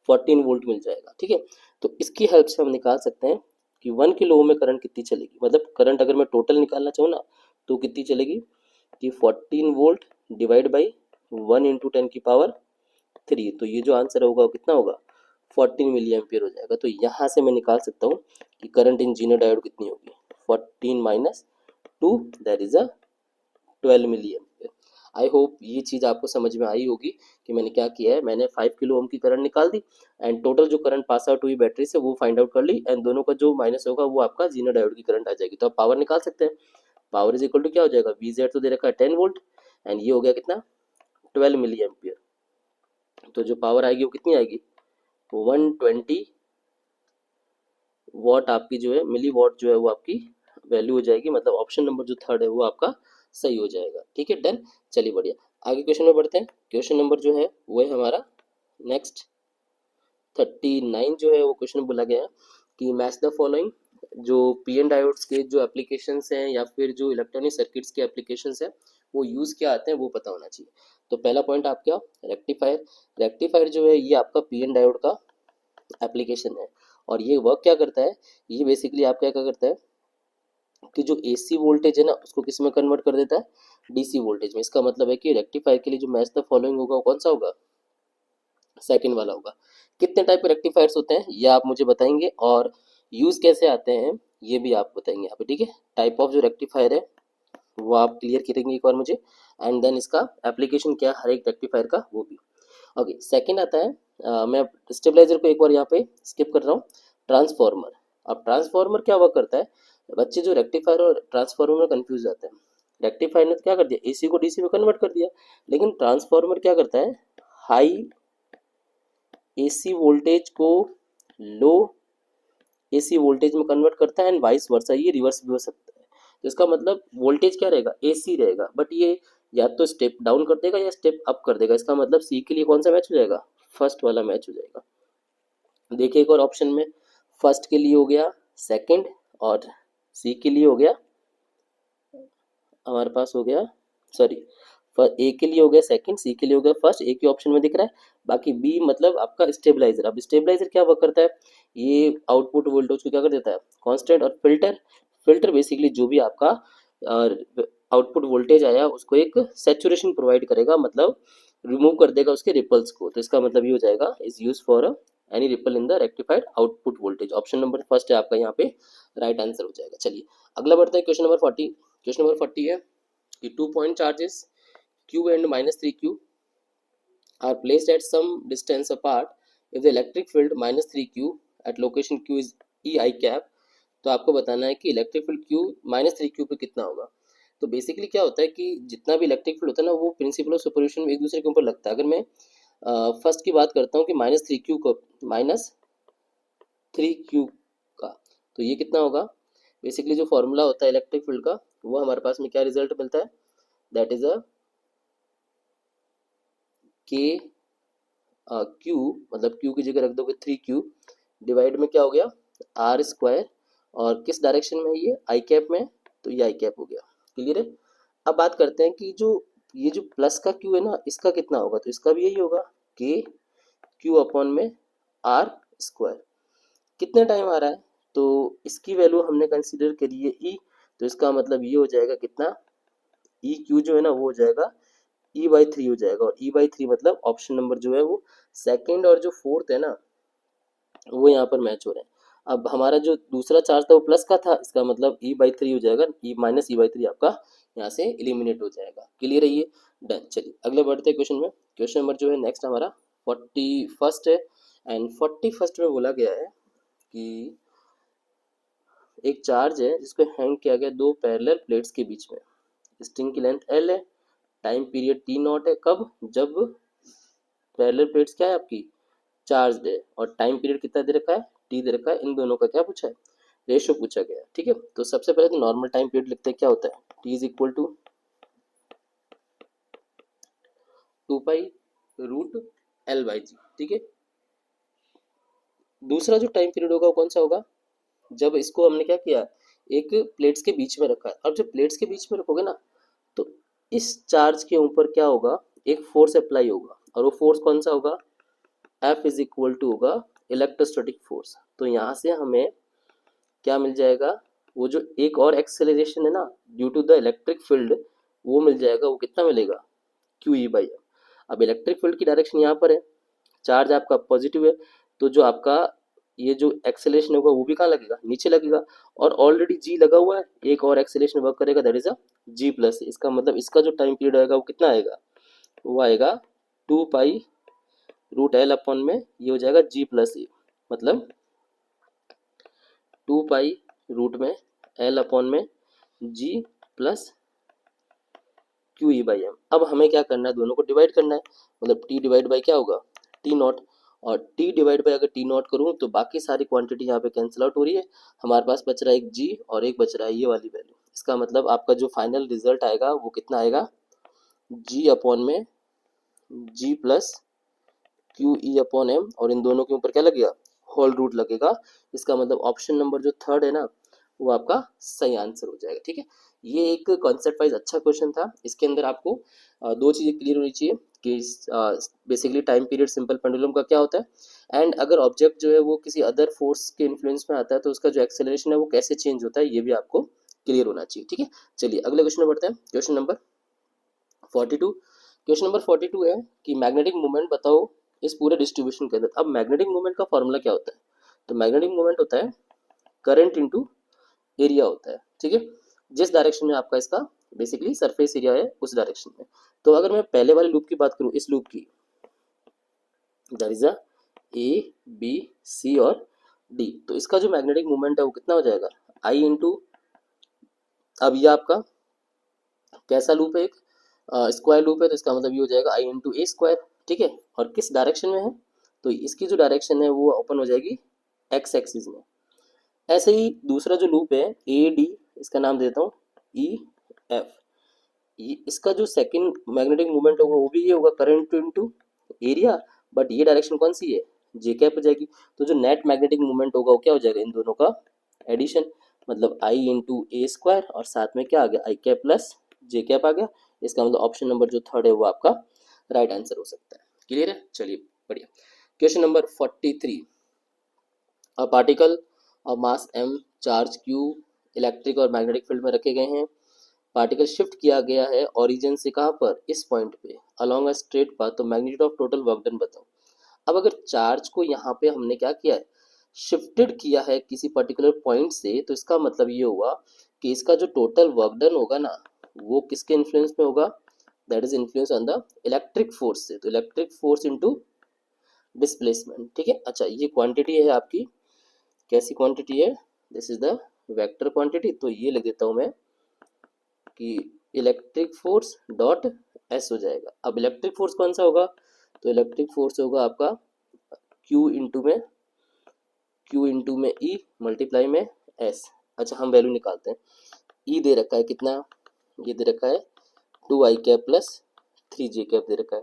14 वोल्ट मिल जाएगा। ठीक है, तो इसकी हेल्प से हम निकाल सकते हैं कि 1 किलो ओम में करंट कितनी चलेगी। मतलब करंट अगर मैं टोटल निकालना चाहूँ ना, तो कितनी चलेगी कि 14 वोल्ट डिवाइड बाई 1 इंटू 10 की पावर 3। तो ये जो आंसर होगा वो कितना होगा, 14 मिली एम्पियर हो जाएगा। तो यहाँ से मैं निकाल सकता हूँ कि करंट इन जीनर डायोड कितनी होगी, 14 minus 2 that is a 12 milli ampere. I hope ये चीज़ आपको समझ में आई होगी कि मैंने क्या किया है। मैंने 5 किलो ओम की करंट निकाल दी एंड टोटल जो करंट पास आउट हुई बैटरी से वो फाइंड आउट कर ली, एंड दोनों का जो माइनस होगा वो आपका जीनर डायोड की करंट आ जाएगी। तो आप पावर निकाल सकते हैं। पावर इज इक्वल टू क्या हो जाएगा, वी जेड तो दे रखा है 10 वोल्ट एंड ये हो गया कितना, 12 मिली एम्पियर। तो जो पावर आएगी वो कितनी आएगी, 120 वॉट आपकी जो है, मिली वॉट जो है वो आपकी वैल्यू हो जाएगी। मतलब ऑप्शन नंबर जो थर्ड है वो आपका सही हो जाएगा। ठीक है, डन। चलिए बढ़िया, आगे क्वेश्चन में बढ़ते हैं। क्वेश्चन नंबर जो है वो है हमारा नेक्स्ट 39 जो है वो क्वेश्चन बोला गया है कि मैच द फॉलोइंग। जो पी एन डायोड्स के जो एप्लीकेशंस हैं या फिर जो इलेक्ट्रॉनिक सर्किट्स के एप्लीकेशंस हैं वो यूज़ क्या आते हैं वो पता होना चाहिए। तो पहला पॉइंट आप क्या, रेक्टिफायर। रेक्टिफायर जो है ये आपका पी एन डायोड का एप्लीकेशन है, और ये वर्क क्या करता है, ये बेसिकली आप क्या क्या करता है कि जो एसी वोल्टेज है ना उसको किस में कन्वर्ट कर देता है, डीसी वोल्टेज में। इसका मतलब है कि रेक्टिफायर के लिए जो मैच द फॉलोइंग होगा वो कौन सा होगा, सेकंड वाला होगा। कितने टाइप के रेक्टिफायर्स होते हैं ये आप मुझे बताएंगे, और यूज कैसे आते हैं ये भी आप बताएंगे यहाँ पे। ठीक है, टाइप ऑफ जो रेक्टिफायर है वो आप क्लियर करेंगे एक बार मुझे, एंड देन इसका एप्लीकेशन क्या है हर एक रेक्टिफायर का वो भी। ओके, सेकंड आता है मैं स्टेबलाइजर को एक बार यहाँ पे स्किप कर रहा हूँ, ट्रांसफॉर्मर। अब ट्रांसफॉर्मर क्या वर्क करता है, बच्चे जो रेक्टिफायर और ट्रांसफॉर्मर में कंफ्यूज जाते हैं। रेक्टिफायर ने तो क्या कर दिया, एसी को डीसी में कन्वर्ट कर दिया, लेकिन ट्रांसफॉर्मर क्या करता है, हाई एसी वोल्टेज को लो एसी वोल्टेज में कन्वर्ट करता है, एंड वाइस वर्सा, ये रिवर्स भी हो सकता है। तो इसका मतलब वोल्टेज क्या रहेगा, एसी रहेगा, बट ये या तो स्टेप डाउन कर देगा या स्टेप अप कर देगा। इसका मतलब सी के लिए कौन सा मैच हो जाएगा, फर्स्ट वाला मैच हो जाएगा। देखिए एक और ऑप्शन में, फर्स्ट के लिए हो गया सेकंड, और सी के लिए हो गया हमारे पास हो गया, सॉरी ए के लिए हो गया सेकंड, सी के लिए हो गया फर्स्ट, एक ही ऑप्शन में दिख रहा है। बाकी बी मतलब आपका स्टेबलाइजर। अब स्टेबलाइजर क्या वर्क करता है, ये आउटपुट वोल्टेज को क्या कर देता है, कांस्टेंट। और फिल्टर, फिल्टर बेसिकली जो भी आपका आउटपुट वोल्टेज आया उसको एक सेचुरेशन प्रोवाइड करेगा, मतलब रिमूव कर देगा उसके रिपल्स को। तो इसका मतलब ये हो जाएगा, is use for any ripple in the rectified output voltage. Option number first है आपका यहाँ पे राइट आंसर हो जाएगा। चलिए अगला बढ़ते हैं, क्वेश्चन नंबर 40। क्वेश्चन नंबर 40 है कि 2 point charges q and minus 3q are placed at some distance apart if the electric field minus 3q at location q is e I cap। तो आपको बताना है कि electric field q minus 3q पे कितना होगा। तो बेसिकली क्या होता है कि जितना भी इलेक्ट्रिक फील्ड होता है ना वो प्रिंसिपल ऑफ सुपरपोजिशन में एक दूसरे के ऊपर लगता है। अगर मैं फर्स्ट की बात करता हूँ कि माइनस थ्री क्यू का, तो ये कितना होगा, बेसिकली जो फॉर्मूला होता है इलेक्ट्रिक फील्ड का वो हमारे पास में क्या रिजल्ट मिलता है, दैट इज अ के क्यू, मतलब क्यू की जगह रख दोगे 3q, डिवाइड में क्या हो गया आर स्क्वायर, और किस डायरेक्शन में है ये, आई कैप में, तो ये आई कैप हो गया। क्लियर है। अब बात करते हैं कि जो ये जो प्लस का क्यू है ना इसका कितना होगा, तो इसका भी यही होगा के क्यू अपॉन में आर स्क्वायर। कितने टाइम आ रहा है, तो इसकी वैल्यू हमने कंसीडर करी है ई, तो इसका मतलब ये हो जाएगा कितना, ई क्यू जो है ना वो हो जाएगा E/3 हो जाएगा, और E/3 मतलब ऑप्शन नंबर जो है वो सेकंड और जो फोर्थ है ना वो यहाँ पर मैच हो रहे हैं। अब हमारा जो दूसरा चार्ज था वो प्लस का था, इसका मतलब E/3 हो जाएगा, E माइनस E/3 आपका यहाँ से एलिमिनेट हो जाएगा। क्लियर है ये, डन। चलिए अगले बढ़ते हैं क्वेश्चन में। क्वेश्चन नंबर जो है नेक्स्ट हमारा 41 है, एंड 41 में बोला गया है कि एक चार्ज है जिसको हैंग किया गया दो पैरेलल प्लेट्स के बीच में, स्ट्रिंग की लेंथ L है, टाइम पीरियड T0 है, कब, जब पैरेलल प्लेट्स क्या है आपकी चार्ज है, और टाइम पीरियड कितना दे रखा है, टी दे रखा है। इन दोनों का क्या पूछा है, रेशियो पूछा गया है। ठीक है, तो सबसे पहले तो नॉर्मल टाइम पीरियड लिखते हैं, क्या होता है, T is equal to 2 pi root L/G। ठीक है, दूसरा जो टाइम पीरियड होगा वो कौन सा होगा, जब इसको हमने क्या किया, एक प्लेट्स के बीच में रखा है। अब जब प्लेट्स के बीच में रखोगे ना, तो इस चार्ज के ऊपर क्या होगा, एक फोर्स अप्लाई होगा, और वो फोर्स कौन सा होगा, F इज इक्वल टू होगा इलेक्ट्रोस्टैटिक फोर्स। तो यहाँ से हमें क्या मिल जाएगा, वो जो एक और एक्सेलरेशन है ना due to the electric field, वो मिल जाएगा, वो कितना मिलेगा, QE/M। अब इलेक्ट्रिक फील्ड की डायरेक्शन यहाँ पर है, चार्ज आपका पॉजिटिव है, तो जो आपका ये जो एक्सेलरेशन होगा वो भी कहाँ लगेगा, नीचे लगेगा, और ऑलरेडी जी लगा हुआ है, एक और एक्सेलरेशन वर्क करेगा, दैट इज अ G+। इसका मतलब इसका जो टाइम पीरियड आएगा वो कितना आएगा, वो आएगा 2 पाई रूट L अपॉन में ये हो जाएगा G+A, मतलब 2 पाई रूट L अपॉन में G+QE/M। अब हमें क्या करना है, दोनों को डिवाइड करना है, मतलब T डिवाइड बाई क्या होगा, T0, और T डिवाइड बाई अगर T0 करूँ तो बाकी सारी क्वांटिटी यहाँ पे कैंसिल आउट हो रही है, हमारे पास बच रहा है एक G और एक बच रहा है ये वाली वैल्यू। इसका मतलब आपका जो फाइनल रिजल्ट आएगा वो कितना आएगा, G अपॉन में G+QE/M, और इन दोनों के ऊपर क्या लगेगा, होल रूट लगेगा। इसका मतलब ऑप्शन नंबर जो थर्ड है ना वो आपका सही आंसर हो जाएगा। ठीक है, ये एक कॉन्सेप्ट वाइज अच्छा क्वेश्चन था। इसके अंदर आपको दो चीज़ें क्लियर होनी चाहिए कि basically time period simple pendulum का क्या होता है, एंड अगर ऑब्जेक्ट जो है वो किसी अदर फोर्स के इन्फ्लुएंस में आता है तो उसका जो एक्सेलरेशन है वो कैसे चेंज होता है, ये भी आपको क्लियर होना चाहिए। ठीक है, चलिए अगले क्वेश्चन में बढ़ते हैं। क्वेश्चन नंबर 42, क्वेश्चन नंबर 42 है कि मैग्नेटिक मोमेंट बताओ इस पूरे डिस्ट्रीब्यूशन के अंदर। अब मैग्नेटिक मोमेंट का फॉर्मूला क्या होता है, तो मैग्नेटिक मोमेंट होता है करंट इनटू एरिया होता है। ठीक है, जिस डायरेक्शन में आपका इसका बेसिकली सरफेस एरिया है उस डायरेक्शन में। तो अगर मैं पहले वाले लूप की बात करूं, इस लूप की, that is A, B, C और D, तो इसका जो मैग्नेटिक मोमेंट है वो कितना हो जाएगा, आई इंटू, अब ये आपका कैसा लूप है, एक स्क्वायर लूप है, तो इसका मतलब ये हो जाएगा I × A²। ठीक है, और किस डायरेक्शन में है, तो इसकी जो डायरेक्शन है वो ओपन हो जाएगी एक्स एक्सिस में। ऐसे ही दूसरा जो लूप है AD, इसका नाम देता हूँ EF, इसका जो सेकंड मैग्नेटिक मोमेंट होगा वो भी ये होगा करंट इनटू एरिया, बट ये डायरेक्शन कौन सी है, जे कैप हो जाएगी। तो जो नेट मैग्नेटिक मोमेंट होगा वो क्या हो जाएगा, इन दोनों का एडिशन, मतलब I × A² और साथ में क्या आ गया, I cap plus J cap आ गया। इसका मतलब ऑप्शन नंबर जो थर्ड है वो आपका राइट आंसर हो सकता है। क्लियर है, चलिए बढ़िया। क्वेश्चन नंबर 43, अ पार्टिकल और मास m, चार्ज q इलेक्ट्रिक और मैग्नेटिक फील्ड में रखे गए हैं। पार्टिकल शिफ्ट किया गया है ओरिजिन से कहाँ पर, इस पॉइंट पे, अलोंग अ स्ट्रेट पाथ, तो magnitude of total work done बताओ। अब अगर चार्ज को यहाँ पे हमने क्या किया है, शिफ्टेड किया है किसी पर्टिकुलर पॉइंट से, तो इसका मतलब ये हुआ कि इसका जो टोटल वर्क डन होगा ना वो किसके इन्फ्लुएंस में होगा, that is influence on the electric force से, तो इलेक्ट्रिक फोर्स इनटू डिस्प्लेसमेंट। ठीक है, अच्छा ये क्वांटिटी है आपकी, कैसी क्वांटिटी है, this is the vector quantity, तो ये लिख देता हूँ मैं कि इलेक्ट्रिक फोर्स डॉट एस हो जाएगा। अब इलेक्ट्रिक फोर्स कौन सा होगा, तो इलेक्ट्रिक फोर्स होगा आपका Q इंटू में E मल्टीप्लाई में S। अच्छा हम वैल्यू निकालते हैं, E दे रखा है कितना, ये दे रखा है 2I cap plus 3J cap दे रखा है,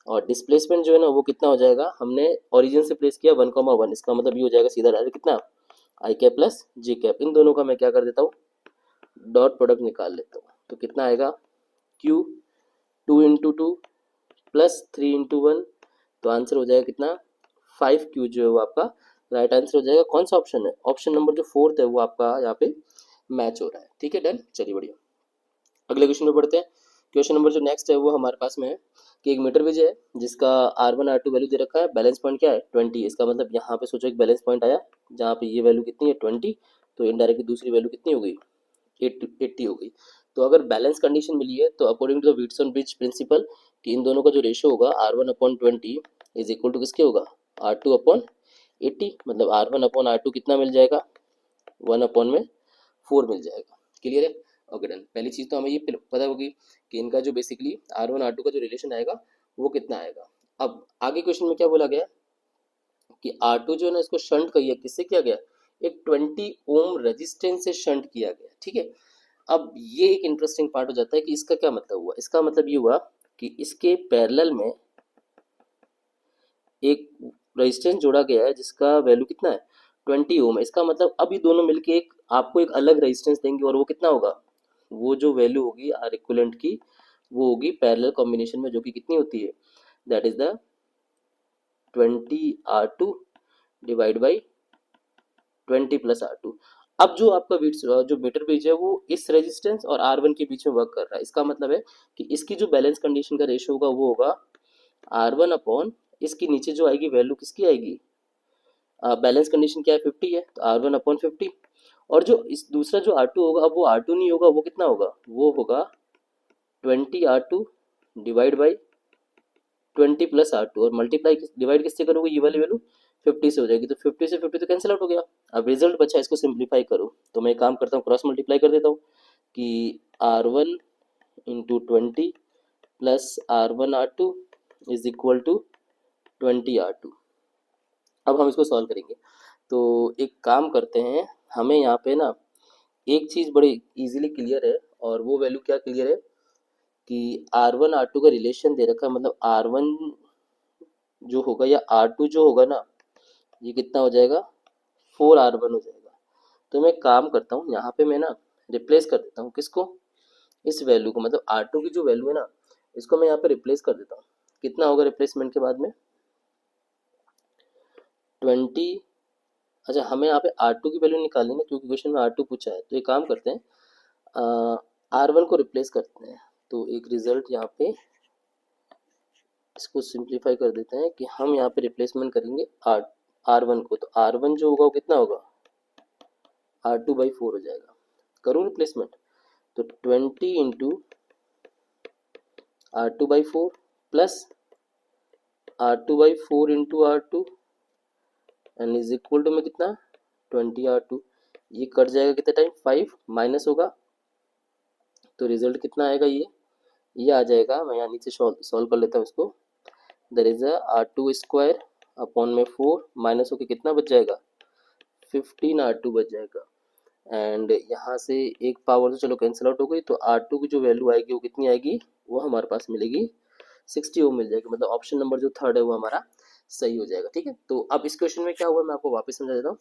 और डिस्प्लेसमेंट जो है ना वो कितना हो जाएगा, हमने ओरिजिन से प्लेस किया 1,1, इसका मतलब ये हो जाएगा सीधा डायरेक्ट कितना, I cap plus J cap. इन दोनों का मैं क्या कर देता हूँ, डॉट प्रोडक्ट निकाल लेता हूँ, तो कितना आएगा Q 2 × 2 प्लस 3 × 1, तो आंसर हो जाएगा कितना 5Q जो है वो आपका राइट आंसर हो जाएगा कौन सा ऑप्शन है, ऑप्शन नंबर जो फोर्थ है वो आपका यहाँ पे मैच हो रहा है। ठीक है, डन, चलिए बढ़िया। अगले क्वेश्चन में बढ़ते हैं। क्वेश्चन नंबर जो नेक्स्ट है वो हमारे पास में है कि एक मीटर ब्रिज है जिसका R1 R2 वैल्यू दे रखा है, बैलेंस पॉइंट क्या है 20। इसका मतलब यहाँ पे सोचो एक बैलेंस पॉइंट आया जहाँ पे ये वैल्यू कितनी है 20, तो इनडायरेक्टली दूसरी वैल्यू कितनी हो गई 80 हो गई। तो अगर बैलेंस कंडीशन मिली है तो according to the Wheatstone bridge principle कि इन दोनों का जो रेशियो होगा R1/20 इज इक्वल टू किसके होगा R2/80, मतलब R1/R2 कितना मिल जाएगा 1/4 मिल जाएगा। क्लियर है, ओके डन। पहली चीज़ तो हमें ये पता होगी कि इनका जो बेसिकली R1 R2 का जो रिलेशन आएगा वो कितना आएगा। अब आगे क्वेश्चन में क्या बोला गया कि R2 जो है ना इसको शंट किया, किससे किया गया, एक 20 ओम रेजिस्टेंस से शंट किया गया। ठीक है, अब ये एक इंटरेस्टिंग पार्ट हो जाता है कि इसका क्या मतलब हुआ। इसका मतलब ये हुआ कि इसके पैरेलल में एक रेजिस्टेंस जोड़ा गया है जिसका वैल्यू कितना है 20 ओम है। इसका मतलब अब ये दोनों मिलके एक आपको एक अलग रेजिस्टेंस देंगे और वो कितना होगा, वो जो वैल्यू होगी आर इक्विवेलेंट की वो होगी पैरेलल कॉम्बिनेशन में, जो कि कितनी होती है that is the 20R2 divide by 20+R2। अब जो आपका जो मीटर ब्रिज है वो इस रेजिस्टेंस और R1 के बीच में वर्क कर रहा है। इसका मतलब है कि इसकी जो बैलेंस कंडीशन का रेशियो होगा वो होगा R1 इसकी नीचे जो आएगी वैल्यू किसकी आएगी, बैलेंस कंडीशन क्या है 50 है तो R1/50। और जो इस दूसरा जो R2 होगा अब वो R2 नहीं होगा, वो कितना होगा, वो होगा 20R2 डिवाइड बाई 20+R2 और मल्टीप्लाई डिवाइड किससे करोगे, ये वाली वैल्यू 50 से हो जाएगी, तो 50 से 50 तो कैंसिल आउट हो गया। अब रिजल्ट बचा, इसको सिंप्लीफाई करो, तो मैं काम करता हूँ क्रॉस मल्टीप्लाई कर देता हूँ कि R1/20 plus R1R2 is equal to 20R2। अब हम इसको सॉल्व करेंगे, तो एक काम करते हैं, हमें यहाँ पे ना एक चीज़ बड़ी इजीली क्लियर है, और वो वैल्यू क्या क्लियर है कि R1 R2 का रिलेशन दे रखा है, मतलब R1 जो होगा या R2 जो होगा ना ये कितना हो जाएगा 4R1 हो जाएगा। तो मैं काम करता हूँ यहाँ पे मैं ना रिप्लेस कर देता हूँ किसको, इस वैल्यू को, मतलब R2 की जो वैल्यू है ना इसको मैं यहाँ पे रिप्लेस कर देता हूँ। कितना होगा रिप्लेसमेंट के बाद में 20। अच्छा हमें यहाँ पे R2 की वैल्यू निकालनी है क्योंकि क्वेश्चन में R2 पूछा है, तो एक काम करते हैं R1 को रिप्लेस करते हैं, तो एक रिजल्ट यहाँ पे इसको सिंप्लीफाई कर देते हैं कि हम यहाँ पे रिप्लेसमेंट करेंगे R1 को, तो R1 जो होगा वो कितना होगा R2/4 हो जाएगा। करूँ रिप्लेसमेंट, तो 20 into R2/4 plus R2/4 into R2 and is equal to में कितना 20R2। ये कट जाएगा कितने टाइम 5 माइनस होगा, तो रिजल्ट कितना आएगा ये आ जाएगा। मैं यहाँ नीचे सॉल्व कर लेता हूँ इसको, देयर इज R2² अपॉन में 4 माइनस होकर कितना बच जाएगा 15R2 बच जाएगा। एंड यहाँ से एक पावर तो चलो कैंसिल आउट हो गई, तो R2 की जो वैल्यू आएगी वो कितनी आएगी, वो हमारे पास मिलेगी 60 ओम मिल जाएगी। मतलब ऑप्शन नंबर जो थर्ड है वो हमारा सही हो जाएगा। ठीक है, तो अब इस क्वेश्चन में क्या हुआ मैं आपको वापस समझा देता हूँ।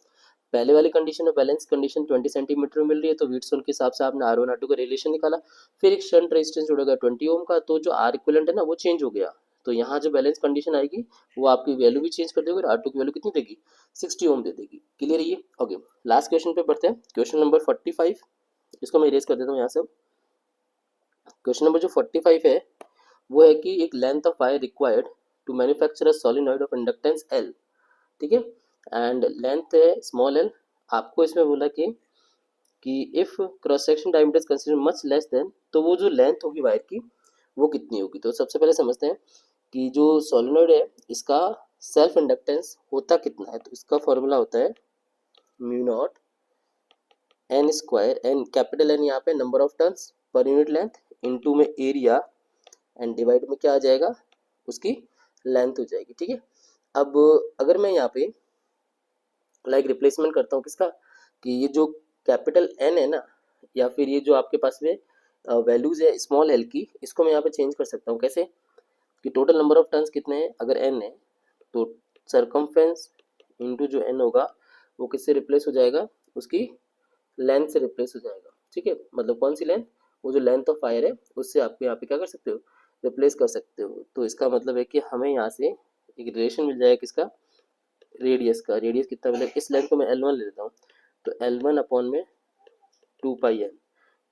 पहले वाली कंडीशन में बैलेंस कंडीशन 20 सेंटीमीटर में मिल रही है, तो व्हिटसन के हिसाब से आपने R1 R2 का रिलेशन निकाला। फिर एक शंट रेजिस्टेंस जोड़ा 20 ओम का, तो जो R इक्विवेलेंट है ना वो चेंज हो गया, तो यहाँ जो बैलेंस कंडीशन आएगी वो आपकी वैल्यू भी चेंज कर देगी और R2 की वैल्यू कितनी देगी 60 ओम दे देगी। क्लियर है ये, ओके। लास्ट क्वेश्चन पे बढ़ते हैं, क्वेश्चन नंबर 45, इसको मैं इरेज कर देता हूँ यहाँ से। क्वेश्चन नंबर जो 45 है वो है कि एक length of wire required to manufacture a solenoid of inductance L। ठीक है, एंड लेंथ है स्मॉल l। आपको इसमें बोला कि if cross section diameter is consider much less than, तो वो जो लेंथ होगी वायर की वो कितनी होगी। तो सबसे पहले समझते हैं कि जो सोलेनॉइड है इसका सेल्फ इंडक्टेंस होता कितना है, तो इसका फॉर्मूला होता है mu naught N square, N capital N यहाँ पे number of turns per unit length into में एरिया एंड डिवाइड में क्या आ जाएगा उसकी लेंथ हो जाएगी। ठीक है, अब अगर मैं यहाँ पे लाइक रिप्लेसमेंट करता हूँ किसका, कि ये जो कैपिटल एन है ना या फिर ये जो आपके पास में वैल्यूज है स्मॉल एल की, इसको मैं यहाँ पे चेंज कर सकता हूँ कैसे, कि टोटल नंबर ऑफ टर्न्स कितने हैं अगर एन है तो सरकमफ्रेंस इनटू जो एन होगा वो किससे रिप्लेस हो जाएगा, उसकी लेंथ से रिप्लेस हो जाएगा। ठीक है, मतलब कौन सी लेंथ, वो जो लेंथ ऑफ वायर है उससे आपको यहाँ पे क्या कर सकते हो रिप्लेस कर सकते हो। तो इसका मतलब है कि हमें यहाँ से एक रिलेशन मिल जाएगा किसका रेडियस का, रेडियस कितना मिलेगा, इस लेंथ को मैं L1 ले लेता हूँ, तो L1 अपॉन में 2πn।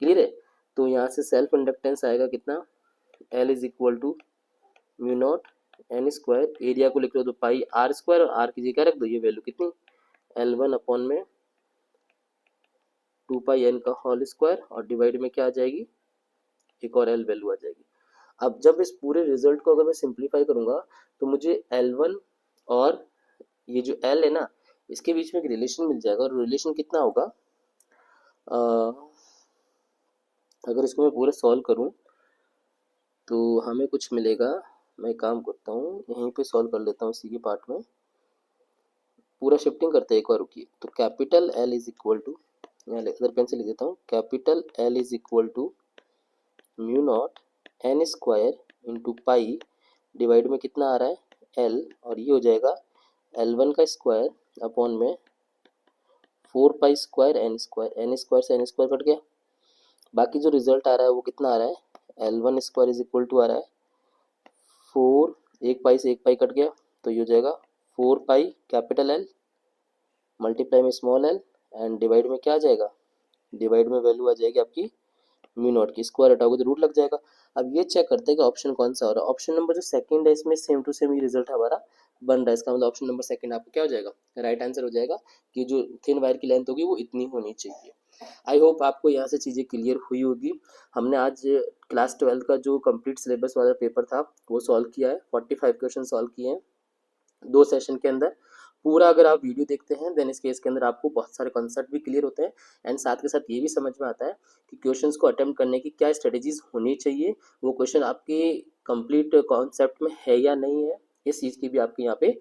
क्लियर है। तो यहाँ से सेल्फ इंडक्टेंस आएगा कितना, L is equal to mu naught N square, area को लिख लो तो पाई आर स्क्वायर, और आर की जगह रख दो ये वैल्यू कितनी, L1 अपॉन में 2πn का होल स्क्वायर, और डिवाइड में क्या आ जाएगी, एक और L वैल्यू आ जाएगी। अब जब इस पूरे रिजल्ट को अगर मैं सिंप्लीफाई करूंगा तो मुझे L1 और ये जो L है ना, इसके बीच में एक रिलेशन मिल जाएगा, और रिलेशन कितना होगा, अगर इसको मैं पूरा सॉल्व करूं तो हमें कुछ मिलेगा। मैं एक काम करता हूँ, यहीं पे सॉल्व कर लेता हूँ इसी के पार्ट में, पूरा शिफ्टिंग करते हैं एक बार, रुकिए। तो capital L is equal to, यहाँ इधर पेन से लिख देता हूँ, capital L is equal to mu naught N square into pi, divide में कितना आ रहा है L, और ये हो जाएगा L1 का स्क्वायर अपॉन में 4 pi square N square, N square से एन स्क्वायर कट गया, बाकी जो रिजल्ट आ रहा है वो कितना आ रहा है, L1 square is equal to आ रहा है 4, एक पाई से एक पाई कट गया, तो ये हो जाएगा 4 पाई कैपिटल L मल्टीप्लाई में स्मॉल l, एंड डिवाइड में क्या आ जाएगा, डिवाइड में वैल्यू आ जाएगी आपकी म्यू नॉट की, स्क्वायर हटाओगे तो रूट लग जाएगा। अब ये चेक करते हैं कि ऑप्शन कौन सा हो रहा है, ऑप्शन नंबर जो सेकंड है इसमें सेम टू सेम ये रिजल्ट हमारा बन रहा है, इसका मतलब ऑप्शन नंबर सेकंड आपको क्या हो जाएगा, राइट आंसर हो जाएगा, कि जो थिन वायर की लेंथ होगी वो इतनी होनी चाहिए। आई होप आपको यहाँ से चीज़ें क्लियर हुई होगी। हमने आज क्लास 12 का जो कंप्लीट सिलेबस वाला पेपर था वो सॉल्व किया है, 45 क्वेश्चन सॉल्व किए हैं 2 सेशन के अंदर। पूरा अगर आप वीडियो देखते हैं देन इस केस के अंदर आपको बहुत सारे कॉन्सेप्ट भी क्लियर होते हैं, एंड साथ के साथ ये भी समझ में आता है कि क्वेश्चंस को अटेम्प्ट करने की क्या स्ट्रेटेजीज होनी चाहिए, वो क्वेश्चन आपके कंप्लीट कॉन्सेप्ट में है या नहीं है, इस चीज़ की भी आपके यहाँ पे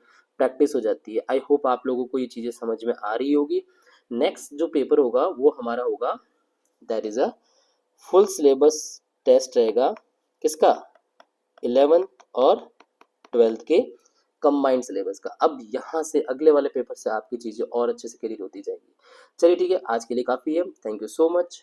प्रैक्टिस हो जाती है। आई होप आप लोगों को ये चीज़ें समझ में आ रही होगी। नेक्स्ट जो पेपर होगा वो हमारा होगा, that is a full syllabus test रहेगा, किसका, 11th और 12th के कंबाइंड सिलेबस का। अब यहाँ से अगले वाले पेपर से आपकी चीज़ें और अच्छे से क्लियर होती जाएगी। चलिए ठीक है, आज के लिए काफ़ी है, थैंक यू सो मच।